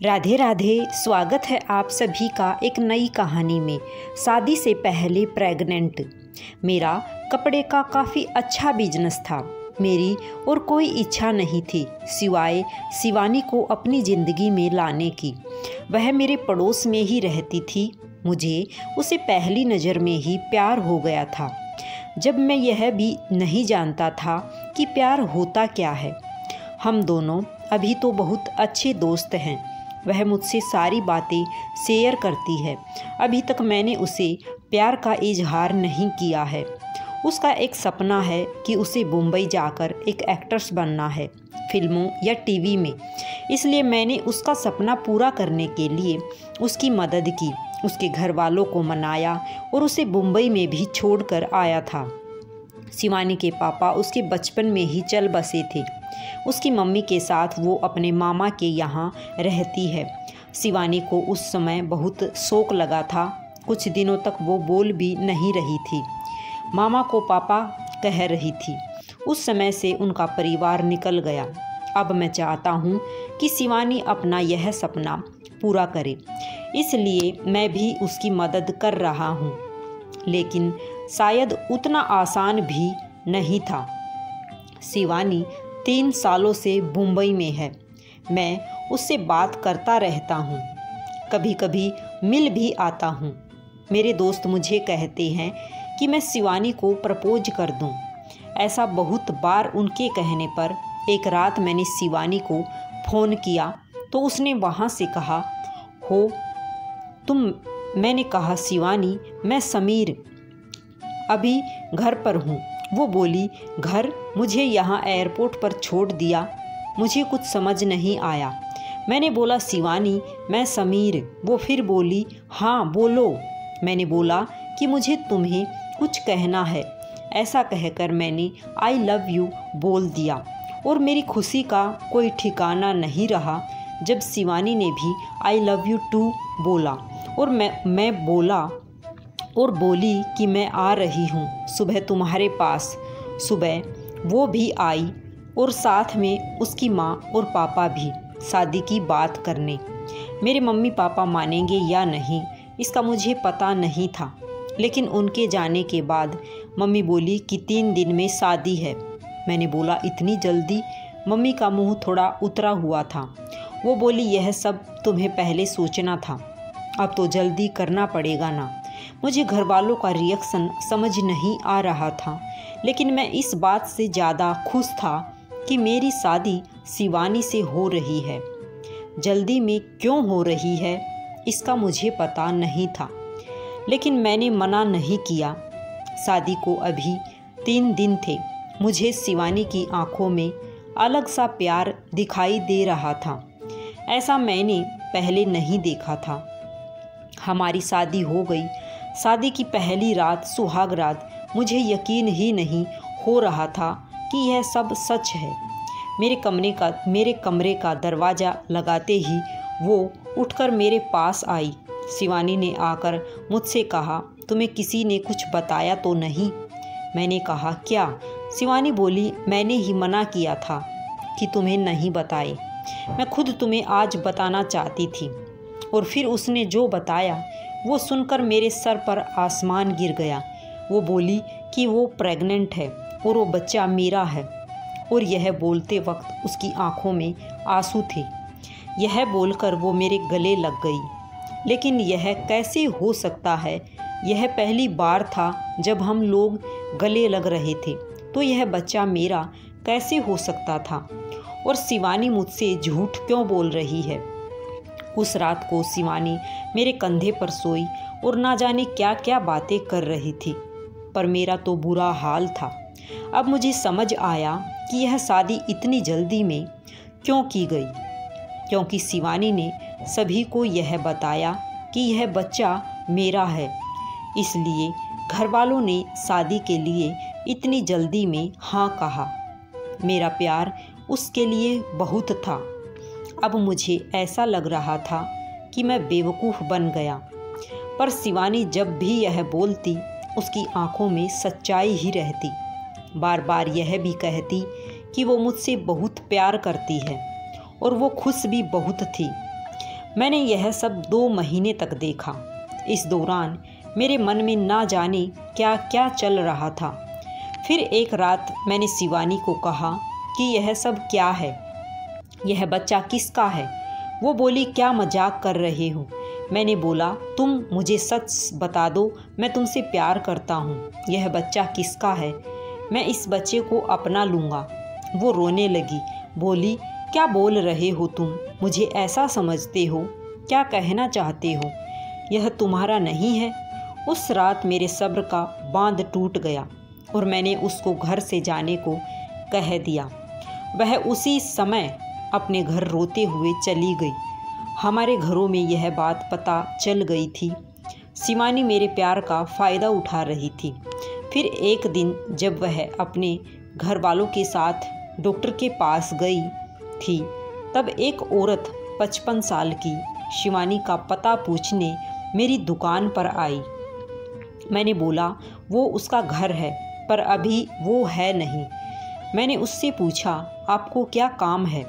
राधे राधे। स्वागत है आप सभी का एक नई कहानी में। शादी से पहले प्रेग्नेंट। मेरा कपड़े का काफ़ी अच्छा बिजनेस था। मेरी और कोई इच्छा नहीं थी सिवाय शिवानी को अपनी ज़िंदगी में लाने की। वह मेरे पड़ोस में ही रहती थी। मुझे उसे पहली नज़र में ही प्यार हो गया था, जब मैं यह भी नहीं जानता था कि प्यार होता क्या है। हम दोनों अभी तो बहुत अच्छे दोस्त हैं। वह मुझसे सारी बातें शेयर करती है। अभी तक मैंने उसे प्यार का इजहार नहीं किया है। उसका एक सपना है कि उसे मुंबई जाकर एक एक्ट्रेस बनना है, फिल्मों या टीवी में। इसलिए मैंने उसका सपना पूरा करने के लिए उसकी मदद की, उसके घर वालों को मनाया और उसे मुंबई में भी छोड़कर आया था। शिवानी के पापा उसके बचपन में ही चल बसे थे। उसकी मम्मी के साथ वो अपने मामा के यहाँ रहती है। शिवानी को उस समय बहुत शौक लगा था। कुछ दिनों तक वो बोल भी नहीं रही थी, मामा को पापा कह रही थी। उस समय से उनका परिवार निकल गया। अब मैं चाहता हूँ कि शिवानी अपना यह सपना पूरा करे, इसलिए मैं भी उसकी मदद कर रहा हूँ। लेकिन शायद उतना आसान भी नहीं था। शिवानी 3 सालों से मुंबई में है। मैं उससे बात करता रहता हूँ, कभी कभी मिल भी आता हूँ। मेरे दोस्त मुझे कहते हैं कि मैं शिवानी को प्रपोज कर दूँ। ऐसा बहुत बार उनके कहने पर एक रात मैंने शिवानी को फ़ोन किया तो उसने वहाँ से कहा, हो तुम? मैंने कहा, शिवानी मैं समीर अभी घर पर हूँ। वो बोली, घर? मुझे यहाँ एयरपोर्ट पर छोड़ दिया। मुझे कुछ समझ नहीं आया। मैंने बोला, शिवानी मैं समीर। वो फिर बोली, हाँ बोलो। मैंने बोला कि मुझे तुम्हें कुछ कहना है। ऐसा कहकर मैंने आई लव यू बोल दिया और मेरी खुशी का कोई ठिकाना नहीं रहा जब शिवानी ने भी आई लव यू टू बोला और मैं बोला और बोली कि मैं आ रही हूँ सुबह तुम्हारे पास। सुबह वो भी आई और साथ में उसकी माँ और पापा भी, शादी की बात करने। मेरे मम्मी पापा मानेंगे या नहीं इसका मुझे पता नहीं था, लेकिन उनके जाने के बाद मम्मी बोली कि 3 दिन में शादी है। मैंने बोला, इतनी जल्दी? मम्मी का मुँह थोड़ा उतरा हुआ था। वो बोली, यह सब तुम्हें पहले सोचना था, अब तो जल्दी करना पड़ेगा ना। मुझे घर वालों का रिएक्शन समझ नहीं आ रहा था, लेकिन मैं इस बात से ज़्यादा खुश था कि मेरी शादी शिवानी से हो रही है। जल्दी में क्यों हो रही है इसका मुझे पता नहीं था, लेकिन मैंने मना नहीं किया। शादी को अभी 3 दिन थे। मुझे शिवानी की आंखों में अलग सा प्यार दिखाई दे रहा था। ऐसा मैंने पहले नहीं देखा था। हमारी शादी हो गई। शादी की पहली रात, सुहाग रात, मुझे यकीन ही नहीं हो रहा था कि यह सब सच है। मेरे कमरे का दरवाज़ा लगाते ही वो उठकर मेरे पास आई। शिवानी ने आकर मुझसे कहा, तुम्हें किसी ने कुछ बताया तो नहीं? मैंने कहा, क्या? शिवानी बोली, मैंने ही मना किया था कि तुम्हें नहीं बताए। मैं खुद तुम्हें आज बताना चाहती थी। और फिर उसने जो बताया वो सुनकर मेरे सर पर आसमान गिर गया। वो बोली कि वो प्रेग्नेंट है और वो बच्चा मेरा है। और यह बोलते वक्त उसकी आंखों में आंसू थे। यह बोलकर वो मेरे गले लग गई। लेकिन यह कैसे हो सकता है? यह पहली बार था जब हम लोग गले लग रहे थे, तो यह बच्चा मेरा कैसे हो सकता था? और शिवानी मुझसे झूठ क्यों बोल रही है? उस रात को शिवानी मेरे कंधे पर सोई और ना जाने क्या क्या बातें कर रही थी, पर मेरा तो बुरा हाल था। अब मुझे समझ आया कि यह शादी इतनी जल्दी में क्यों की गई, क्योंकि शिवानी ने सभी को यह बताया कि यह बच्चा मेरा है। इसलिए घर वालों ने शादी के लिए इतनी जल्दी में हाँ कहा। मेरा प्यार उसके लिए बहुत था। अब मुझे ऐसा लग रहा था कि मैं बेवकूफ़ बन गया। पर शिवानी जब भी यह बोलती उसकी आंखों में सच्चाई ही रहती। बार बार यह भी कहती कि वो मुझसे बहुत प्यार करती है और वो खुश भी बहुत थी। मैंने यह सब 2 महीने तक देखा। इस दौरान मेरे मन में ना जाने क्या क्या चल रहा था। फिर एक रात मैंने शिवानी को कहा कि यह सब क्या है, यह बच्चा किसका है। वो बोली, क्या मजाक कर रहे हो। मैंने बोला, तुम मुझे सच बता दो, मैं तुमसे प्यार करता हूँ। यह बच्चा किसका है, मैं इस बच्चे को अपना लूँगा। वो रोने लगी, बोली, क्या बोल रहे हो तुम, मुझे ऐसा समझते हो, क्या कहना चाहते हो, यह तुम्हारा नहीं है। उस रात मेरे सब्र का बांध टूट गया और मैंने उसको घर से जाने को कह दिया। वह उसी समय अपने घर रोते हुए चली गई। हमारे घरों में यह बात पता चल गई थी। शिवानी मेरे प्यार का फ़ायदा उठा रही थी। फिर एक दिन जब वह अपने घर वालों के साथ डॉक्टर के पास गई थी, तब एक औरत 55 साल की शिवानी का पता पूछने मेरी दुकान पर आई। मैंने बोला, वो उसका घर है पर अभी वो है नहीं। मैंने उससे पूछा, आपको क्या काम है।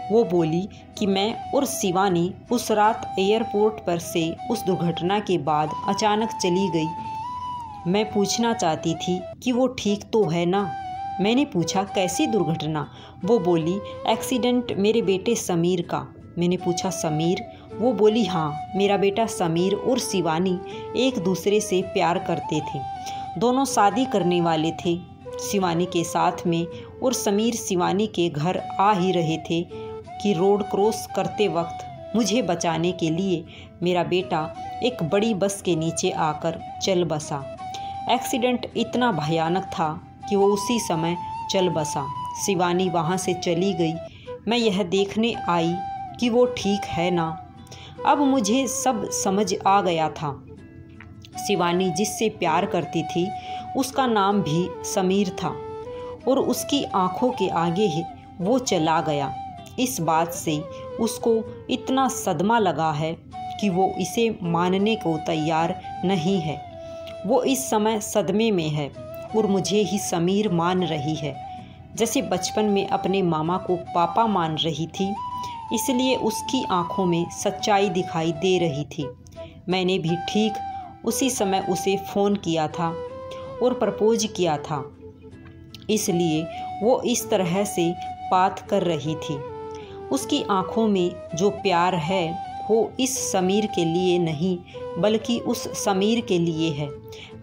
वो बोली कि मैं और शिवानी उस रात एयरपोर्ट पर से उस दुर्घटना के बाद अचानक चली गई। मैं पूछना चाहती थी कि वो ठीक तो है ना। मैंने पूछा, कैसी दुर्घटना। वो बोली, एक्सीडेंट मेरे बेटे समीर का। मैंने पूछा, समीर। वो बोली, हाँ, मेरा बेटा समीर और शिवानी एक दूसरे से प्यार करते थे। दोनों शादी करने वाले थे शिवानी के साथ में, और समीर शिवानी के घर आ ही रहे थे कि रोड क्रॉस करते वक्त मुझे बचाने के लिए मेरा बेटा एक बड़ी बस के नीचे आकर चल बसा। एक्सीडेंट इतना भयानक था कि वो उसी समय चल बसा। शिवानी वहाँ से चली गई। मैं यह देखने आई कि वो ठीक है ना। अब मुझे सब समझ आ गया था। शिवानी जिससे प्यार करती थी उसका नाम भी समीर था और उसकी आंखों के आगे ही वो चला गया। इस बात से उसको इतना सदमा लगा है कि वो इसे मानने को तैयार नहीं है। वो इस समय सदमे में है और मुझे ही समीर मान रही है, जैसे बचपन में अपने मामा को पापा मान रही थी। इसलिए उसकी आंखों में सच्चाई दिखाई दे रही थी। मैंने भी ठीक उसी समय उसे फ़ोन किया था और प्रपोज किया था, इसलिए वो इस तरह से बात कर रही थी। उसकी आंखों में जो प्यार है वो इस समीर के लिए नहीं बल्कि उस समीर के लिए है।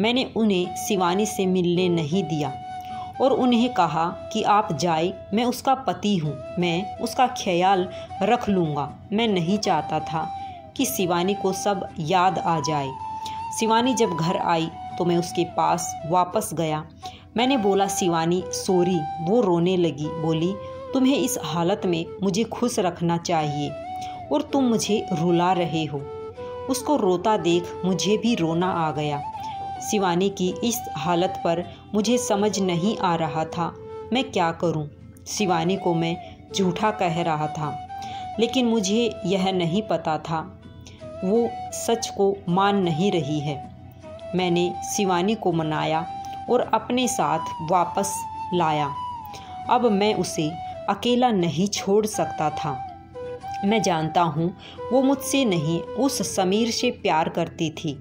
मैंने उन्हें शिवानी से मिलने नहीं दिया और उन्हें कहा कि आप जाए, मैं उसका पति हूँ, मैं उसका ख्याल रख लूँगा। मैं नहीं चाहता था कि शिवानी को सब याद आ जाए। शिवानी जब घर आई तो मैं उसके पास वापस गया। मैंने बोला, शिवानी सॉरी। वो रोने लगी, बोली, तुम्हें इस हालत में मुझे खुश रखना चाहिए और तुम मुझे रुला रहे हो। उसको रोता देख मुझे भी रोना आ गया। शिवानी की इस हालत पर मुझे समझ नहीं आ रहा था मैं क्या करूं। शिवानी को मैं झूठा कह रहा था, लेकिन मुझे यह नहीं पता था वो सच को मान नहीं रही है। मैंने शिवानी को मनाया और अपने साथ वापस लाया। अब मैं उसे अकेला नहीं छोड़ सकता था। मैं जानता हूँ वो मुझसे नहीं उस समीर से प्यार करती थी,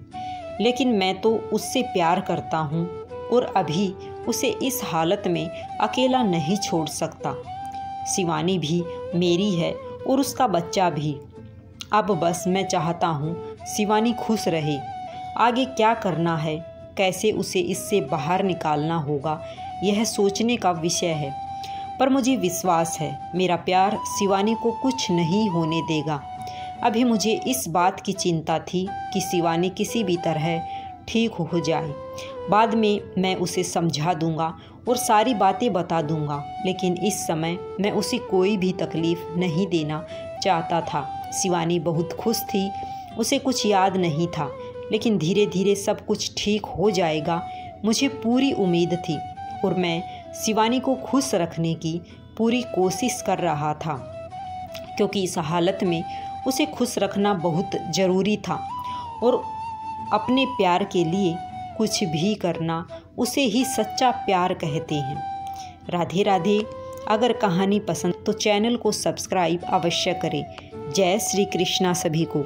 लेकिन मैं तो उससे प्यार करता हूँ और अभी उसे इस हालत में अकेला नहीं छोड़ सकता। शिवानी भी मेरी है और उसका बच्चा भी। अब बस मैं चाहता हूँ शिवानी खुश रहे। आगे क्या करना है, कैसे उसे इससे बाहर निकालना होगा, यह सोचने का विषय है। पर मुझे विश्वास है मेरा प्यार शिवानी को कुछ नहीं होने देगा। अभी मुझे इस बात की चिंता थी कि शिवानी किसी भी तरह ठीक हो जाए। बाद में मैं उसे समझा दूंगा और सारी बातें बता दूंगा, लेकिन इस समय मैं उसे कोई भी तकलीफ़ नहीं देना चाहता था। शिवानी बहुत खुश थी, उसे कुछ याद नहीं था, लेकिन धीरे धीरे सब कुछ ठीक हो जाएगा मुझे पूरी उम्मीद थी और मैं शिवानी को खुश रखने की पूरी कोशिश कर रहा था, क्योंकि इस हालत में उसे खुश रखना बहुत ज़रूरी था और अपने प्यार के लिए कुछ भी करना उसे ही सच्चा प्यार कहते हैं। राधे राधे। अगर कहानी पसंद तो चैनल को सब्सक्राइब अवश्य करें। जय श्री कृष्णा सभी को।